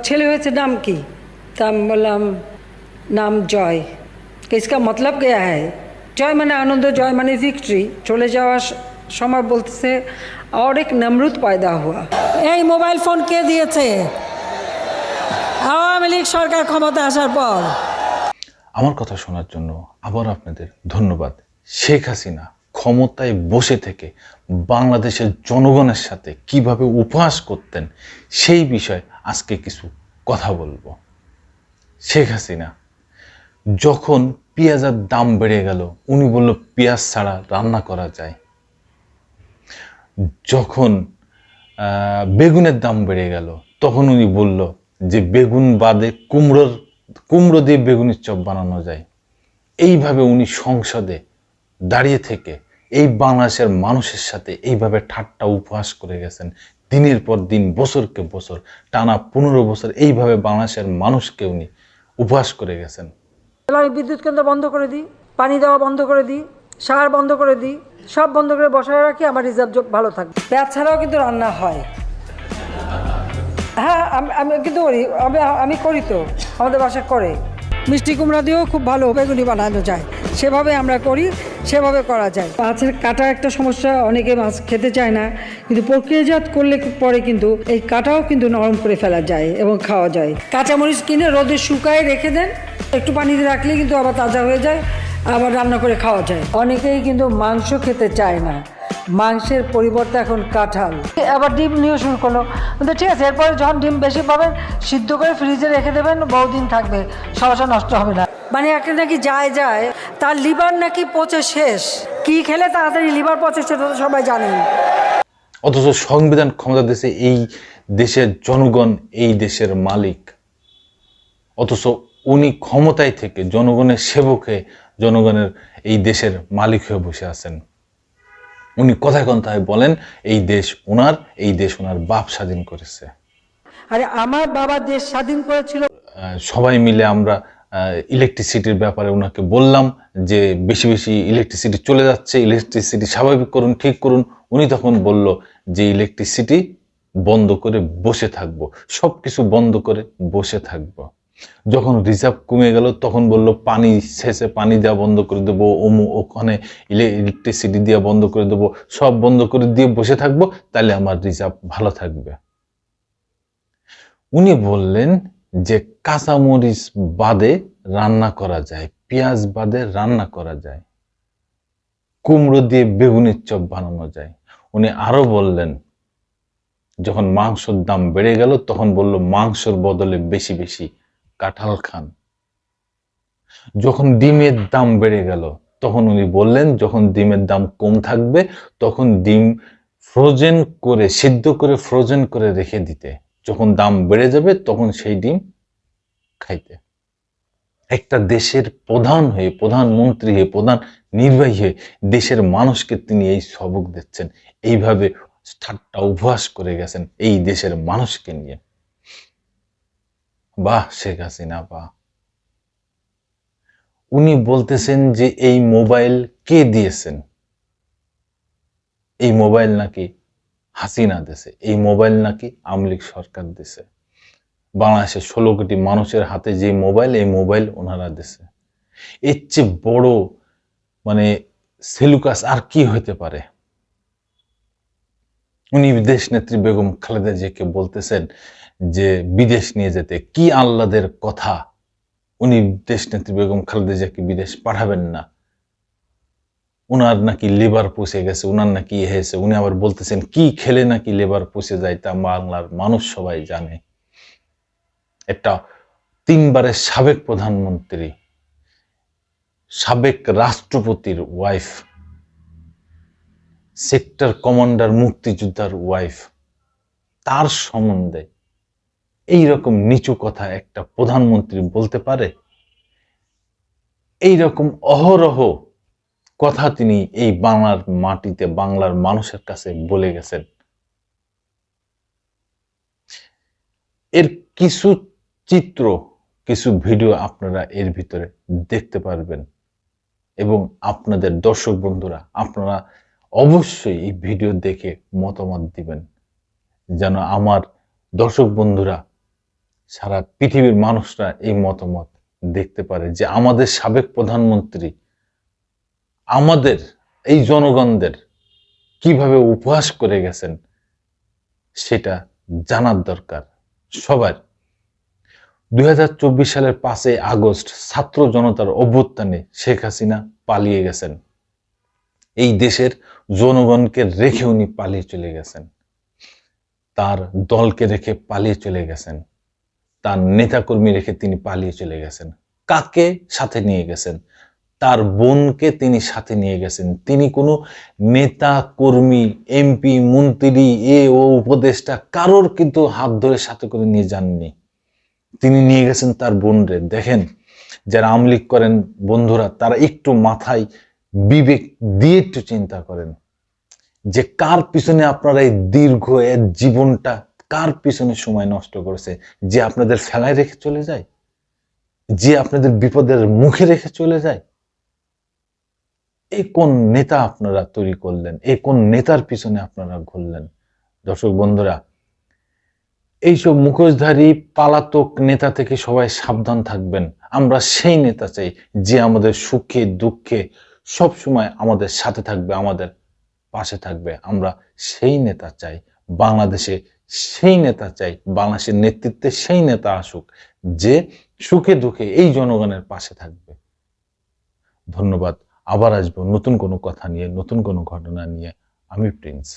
ছেলে হয়েছে নাম কি? তা আমি বললাম নাম জয়। इसका मतलब क्या है? জয় মানে আনন্দ, জয় মানে ভিক্টরি। চলে যাওয়ার সময় বলতেছে और एक नमरूद पैदा हुआ। এই মোবাইল ফোন কে দিয়েছে? আওয়ামী লীগ সরকার ক্ষমতা আসার পর। আমার কথা শোনার জন্য আবার আপনাদের ধন্যবাদ। শেখ হাসিনা ক্ষমতায় বসে থেকে বাংলাদেশের জনগণের সাথে কিভাবে উপহাস করতেন সেই বিষয়ে আজকে কিছু কথা বলবো। শেখ হাসিনা যখন পেঁয়াজের দাম বেড়ে গেল উনি বলল পেঁয়াজ ছাড়া রান্না করা যায়। যখন বেগুনের দাম বেড়ে গেল তখন উনি বলল যে বেগুন বাদে কুমড়ো দিয়ে বেগুনের চপ বানানো যায়। এইভাবে উনি সংসদে দাঁড়িয়ে থেকে এই বাংলাদেশের মানুষের সাথে এইভাবে ঠাট্টা উপহাস করে গেছেন। দিনের পর দিন, বছরকে বছর, টানা 15 বছর এইভাবে বাংলাদেশের মানুষকে উনি উপহাস করে গেছেন। আমি বিদ্যুৎ কেন্দ্র বন্ধ করে দিই, পানি দেওয়া বন্ধ করে দিই, সার বন্ধ করে দিই, সব বন্ধ করে বসায় রাখি, আমার রিজার্ভ ভালো থাকবে। পেঁয়াজ ছাড়াও কিন্তু রান্না হয়। হ্যাঁ, আমি কিন্তু করি, আমি করি তো, আমাদের বাসা করে। মিষ্টি কুমড়া দিয়েও খুব ভালো বেগুনি বানানো যায়, সেভাবে আমরা করি, সেভাবে করা যায়। মাছের কাটা একটা সমস্যা, অনেকে মাছ খেতে চায় না, কিন্তু প্রক্রিয়াজাত করলে পরে কিন্তু এই কাটাও কিন্তু নরম করে ফেলা যায় এবং খাওয়া যায়। কাঁচামরিচ কিনে রোদে শুকায় রেখে দেন, একটু পানিতে রাখলে কিন্তু আবার তাজা হয়ে যায়, আবার রান্না করে খাওয়া যায়। অনেকেই কিন্তু মাংস খেতে চায় না, মাংসের পরিবর্তে এখন কাঁঠাল। আবার ডিম নিয়ে শুরু করলো, কিন্তু ঠিক আছে, এরপরে যখন ডিম বেশি পাবেন সিদ্ধ করে ফ্রিজে রেখে দেবেন, বহুদিন থাকবে, সমস্যা নষ্ট হবে না। মানে একটা নাকি যায় তার লিভার নাকি পচে শেষ। কি খেলে তাড়াতাড়ি লিভার পচে সেটা তো সবাই জানেন। অথচ সংবিধান ক্ষমতা দিয়েছে এই দেশের জনগণ, এই দেশের মালিক। অথচ উনি ক্ষমতায় থেকে জনগণের সেবক হয়ে জনগণের এই দেশের মালিক হয়ে বসে আছেন। উনি কথায় কথায় বলেন এই দেশ ওনার, এই দেশ ওনার বাপ স্বাধীন করেছে। আরে আমার বাবা দেশ স্বাধীন করেছিল। সবাই মিলে আমরা ইলেকট্রিসিটির ব্যাপারে ওনাকে বললাম যে বেশি বেশি ইলেকট্রিসিটি চলে যাচ্ছে, ইলেকট্রিসিটি স্বাভাবিক করুন, ঠিক করুন। উনি তখন বলল যে ইলেকট্রিসিটি বন্ধ করে বসে থাকবো, সবকিছু বন্ধ করে বসে থাকবো। যখন রিজার্ভ কমে গেল তখন বলল পানি শেষে পানি দেওয়া বন্ধ করে দেবো, ওখানে ইলেকট্রিসিটি দেওয়া বন্ধ করে দেবো, সব বন্ধ করে দিয়ে বসে থাকবো, তাহলে আমার রিজার্ভ ভালো থাকবে। উনি বললেন যে কাঁচামরিচ বাদে রান্না করা যায়, পেঁয়াজ বাদে রান্না করা যায়, কুমড়ো দিয়ে বেগুনের চপ বানানো যায়। উনি আরো বললেন যখন মাংসের দাম বেড়ে গেল তখন বলল মাংসের বদলে বেশি বেশি কাঁঠাল খান। যখন ডিমের দাম বেড়ে গেল তখন উনি বললেন যখন ডিমের দাম কম থাকবে তখন ডিম ফ্রোজেন করে, সিদ্ধ করে ফ্রোজেন করে রেখে দিতে, যখন দাম বেড়ে যাবে তখন সেই ডিম খাইতে। একটা দেশের প্রধান হয়ে, প্রধানমন্ত্রী হয়ে, প্রধান নির্বাহী হয়ে দেশের মানুষকে তিনি এই সবক দিচ্ছেন, এইভাবে ঠাট্টা উপহাস করে গেছেন এই দেশের মানুষকে নিয়ে। বাহ শেখ হাসিনা বাহ। উনি বলতেছেন যে এই মোবাইল কে দিয়েছেন? এই মোবাইল নাকি হাসিনা দিয়েছে, এই মোবাইল নাকি আওয়ামী লীগ সরকার দিয়েছে। বাংলাদেশের 16 কোটি মানুষের হাতে যে মোবাইল, এই মোবাইল ওনারা দিয়েছে। এর চেয়ে বড় মানে সেলুকাস আর কি হইতে পারে? উনি বিদেশ নেত্রী বেগম খালেদা জিয়াকে বলতেছেন যে বিদেশ নিয়ে যেতে, কি আহ্লাদের কথা। উনি দেশ নেত্রী বেগম খালেদা জিয়াকে বিদেশ পাঠাবেন না, উনার নাকি লিভার পচে গেছে, উনার নাকি হয়েছে। উনি আবার বলতেছেন কি খেলে নাকি লিভার পচে যায় তা বাংলার মানুষ সবাই জানে। একটা 3 বারের সাবেক প্রধানমন্ত্রী, সাবেক রাষ্ট্রপতির ওয়াইফ, সেক্টর কমান্ডার মুক্তিযোদ্ধার ওয়াইফ, তার সম্বন্ধে এইরকম নিচু কথা একটা প্রধানমন্ত্রী বলতে পারে? এইরকম অহরহ কথা তিনি এই বাংলার মাটিতে বাংলার মানুষের কাছে বলে গেছেন। এর কিছু চিত্র, কিছু ভিডিও আপনারা এর ভিতরে দেখতে পারবেন এবং আপনাদের দর্শক বন্ধুরা আপনারা অবশ্যই এই ভিডিও দেখে মতামত দিবেন, যেন আমার দর্শক বন্ধুরা সারা পৃথিবীর মানুষরা এই মতামত দেখতে পারে যে আমাদের সাবেক প্রধানমন্ত্রী আমাদের এই জনগণদের কিভাবে উপহাস করে গেছেন, সেটা জানার দরকার সবার। 2024 সালের 5 আগস্ট ছাত্র জনতার অভ্যুত্থানে শেখ হাসিনা পালিয়ে গেছেন। এই দেশের জনগণকে রেখে উনি পালিয়ে চলে গেছেন, তার দলকে রেখে পালিয়ে চলে গেছেন, তার নেতাকর্মী রেখে তিনি পালিয়ে চলে গেছেন। কাকে সাথে নিয়ে গেছেন? তার বোনকে তিনি সাথে নিয়ে গেছেন। তিনি কোনো নেতা কর্মী, এমপি, মন্ত্রী, উপদেষ্টা কারোর কিন্তু হাত ধরে সাথে করে নিয়ে যাননি। তিনি নিয়ে গেছেন তার বোনরে। দেখেন, যারা আওয়ামী লীগ করেন বন্ধুরা, তারা একটু মাথায় বিবেক দিয়ে একটু চিন্তা করেন যে কার পিছনে আপনারা এই দীর্ঘ এর জীবনটা কার পিছনে সময় নষ্ট করেছে, যে আপনাদের ফেলায় রেখে চলে যায়, যে আপনাদের বিপদের মুখে রেখে চলে যায়। এই কোন নেতা আপনারা তৈরি করলেন? এই কোন নেতার পিছনে আপনারা ঘুরলেন? দর্শক বন্ধুরা, এইসব মুখোশধারী পালাতক নেতা থেকে সবাই সাবধান থাকবেন। আমরা সেই নেতা চাই যে আমাদের সুখে দুঃখে সব সময় আমাদের সাথে থাকবে, আমাদের পাশে থাকবে। আমরা সেই নেতা চাই বাংলাদেশে, সেই নেতা চাই বাংলাদেশের নেতৃত্বে, সেই নেতা আসুক যে সুখে দুঃখে এই জনগণের পাশে থাকবে। ধন্যবাদ। আবার আসবো নতুন কোনো কথা নিয়ে, নতুন কোনো ঘটনা নিয়ে। আমি প্রিন্স।